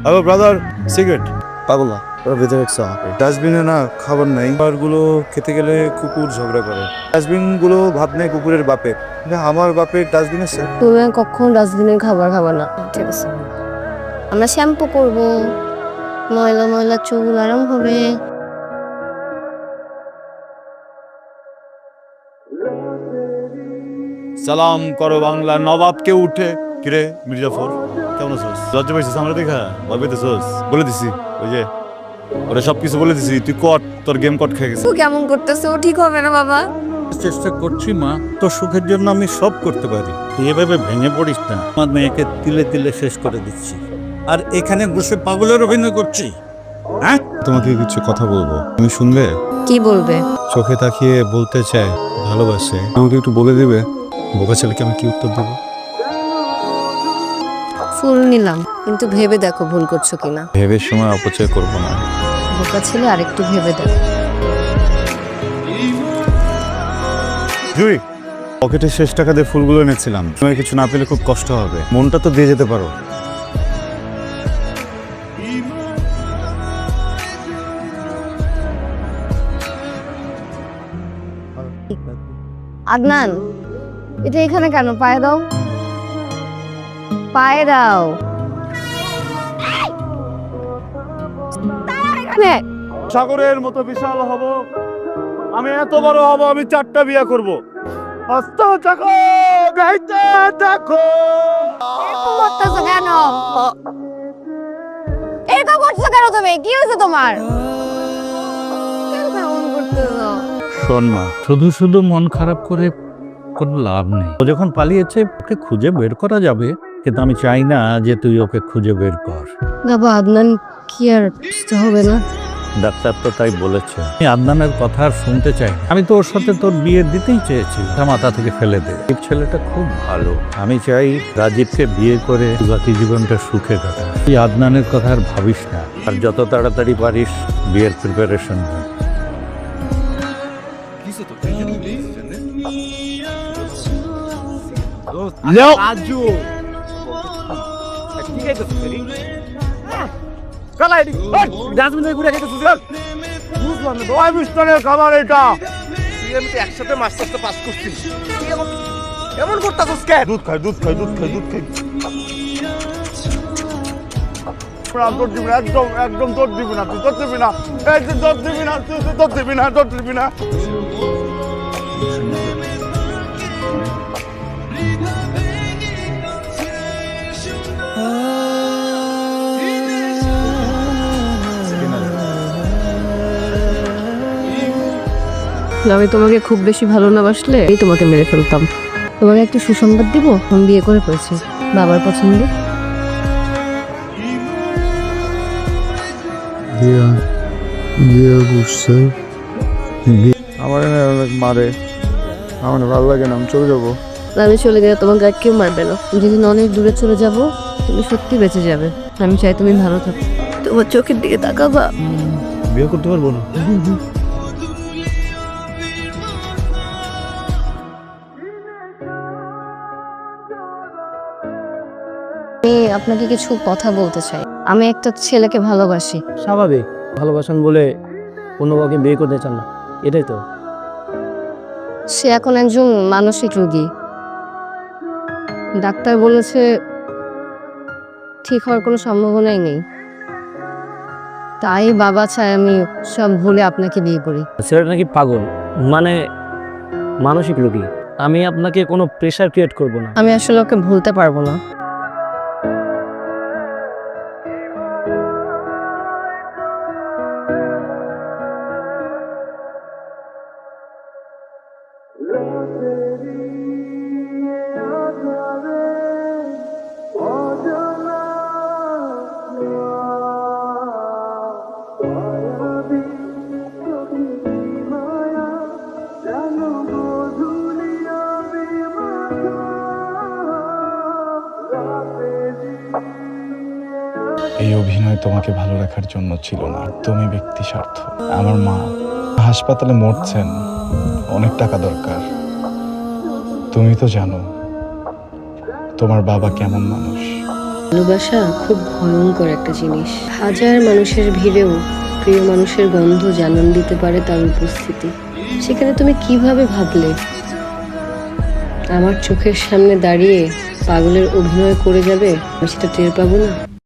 Hello brother, cigarette পাগল না, ওরা ভেতরে ডাস্টবিনে না খাবার নাই। খাবারগুলো খেতে গেলে কুকুর ঝগড়া করে। ডাস্টবিনগুলো ভাব নেই কুকুরের বাপের, আমার বাপের ডাস্টবিন আছে। তুমি কখনো ডাস্টবিনের খাবার খাবা না, ঠিক আছে? আমরা শ্যাম্পু করব, ময়লা ময়লা চুল আরাম হবে। সালাম করো বাংলা নবাবকে উঠে। কিরে মির্জাফর, কেমন আছিস? লজ্জা পাইছিস আমরা দেখা? ভয় পাইতেছিস? বলে দিছি, ওই যে ওরা সবকিছু বলে দিছি, তুই কট, তোর গেম কট খেয়ে গেছে। তো কেমন করতেছে, ও ঠিক হবে না বাবা। চেষ্টা করছি মা, তোর সুখের জন্য আমি সব করতে পারি। তুই এভাবে ভেঙে পড়িস না। আমার মেয়েকে তিলে তিলে শেষ করে দিচ্ছি, আর এখানে বসে পাগলের অভিনয় করছি। হ্যাঁ, তোমাকে কিছু কথা বলবো, তুমি শুনবে? কি বলবে? চোখে তাকিয়ে বলতে চাই ভালোবাসে, আমাকে একটু বলে দিবে? বোকা ছেলেকে আমি কি উত্তর দেবো? ফুল নিলাম, কিন্তু ভেবে দেখো ভুল করছো কিনা। ভেবে সময় অপচয় করবো না। বোকা ছেলে, আরেকটু ভেবে দেখো। জুই, পকেটে শেষ টাকা দিয়ে ফুলগুলো এনেছিলাম, তুমি কিছু না পেলে খুব কষ্ট হবে, মনটা তো দিয়ে যেতে পারো। আদনান, এটা এখানে কেন? পায়ে দাও, পায়ে দাও। এখানে সাগরের মতো বিশাল হব আমি, এত বড় হব আমি, 4টা বিয়ে করব। আস্তে থাকো, গাইতে থাকো। এরকম করতেছো কেন? এরকম করছো কেন তুমি? কি হয়েছে তোমার? কেন এমন করতেছো? শোন মা, শুধু শুধু মন খারাপ করে কোনো লাভ নেই। ও যখন পালিয়েছে ওকে খুঁজে বের করা যাবে, কিন্তু আমি চাই না যে তুই ওকে খুঁজে বের কর। বাবা, আদনান কি আর বুঝতে হবে না? ডাক্তার তো তাই বলেছে। আমি আদনানের কথা আর শুনতে চাই না। আমি তো ওর সাথে তোর বিয়ে দিতেই চেয়েছি, তা মাথা থেকে ফেলে দে। এই ছেলেটা খুব ভালো, আমি চাই রাজীবকে বিয়ে করে বাকি জীবনটা সুখে কাটা। তুই আদনানের কথা আর ভাবিস না, আর যত তাড়াতাড়ি পারিস বিয়ের প্রিপারেশন নে। রাজু খাবার এটা একসাথে মাস্টার্সটা পাস করছি, এমন করতেছিস কেন? দুধ খাই, দুধ খাই, দুধ খাই, দুধ খাই। তোর দিবি না, একদম একদম তোর দিবি না, তুই তোর দিবি না, তোর দিবি না, তুই তোর দিবি না, তোর দিবি না। আমি তোমাকে খুব বেশি ভালো না বাসলে এই তোমাকে মেরে ফেলতাম। তোমাকে একটা সুসংবাদ দিব, আমি বিয়ে করে ফেলছি, বাবার পছন্দ। আমার মারে, আমার ভালো লাগে না, আমি চলে যাবো। আমি চলে গেলে তোমাকে আর কেউ মারবে না। যেদিন অনেক দূরে চলে যাব, তুমি সত্যি বেঁচে যাবে। আমি চাই তুমি ভালো থাকো। তোমার চোখের দিকে তাকাবা। বিয়ে করতে পারবো না। আমি আপনাকে কিছু কথা বলতে চাই। আমি একটা ছেলেকে ভালোবাসি। স্বাভাবিক, ভালোবাসেন বলে অন্য কাউকে বিয়ে করতে চান না, এটাই তো। সে এখন একজন মানসিক রোগী। ডাক্তার বলেছে ঠিক হওয়ার কোনো সম্ভাবনাই নেই। তাই বাবা চায় আমি সব ভুলে আপনাকে বিয়ে করি। ছেলেটা নাকি পাগল, মানে মানসিক রোগী। আমি আপনাকে কোনো প্রেশার ক্রিয়েট করব না। আমি আসলে ওকে ভুলতে পারবো না। এই অভিনয় তোমাকে ভালো রাখার জন্য ছিল না, তুমি ব্যক্তি স্বার্থ। আমার মা হাসপাতালে মরছেন, অনেক টাকা দরকার। তুমি তো জানো তোমার বাবা কেমন মানুষ। ভালোবাসা খুব ভয়ঙ্কর একটা জিনিস। হাজার মানুষের ভিড়েও প্রিয় মানুষের গন্ধ জানান দিতে পারে তার উপস্থিতি। সেখানে তুমি কিভাবে ভাবলে আমার চোখের সামনে দাঁড়িয়ে পাগলের অভিনয় করে যাবে, আমি সেটা টের পাবো না?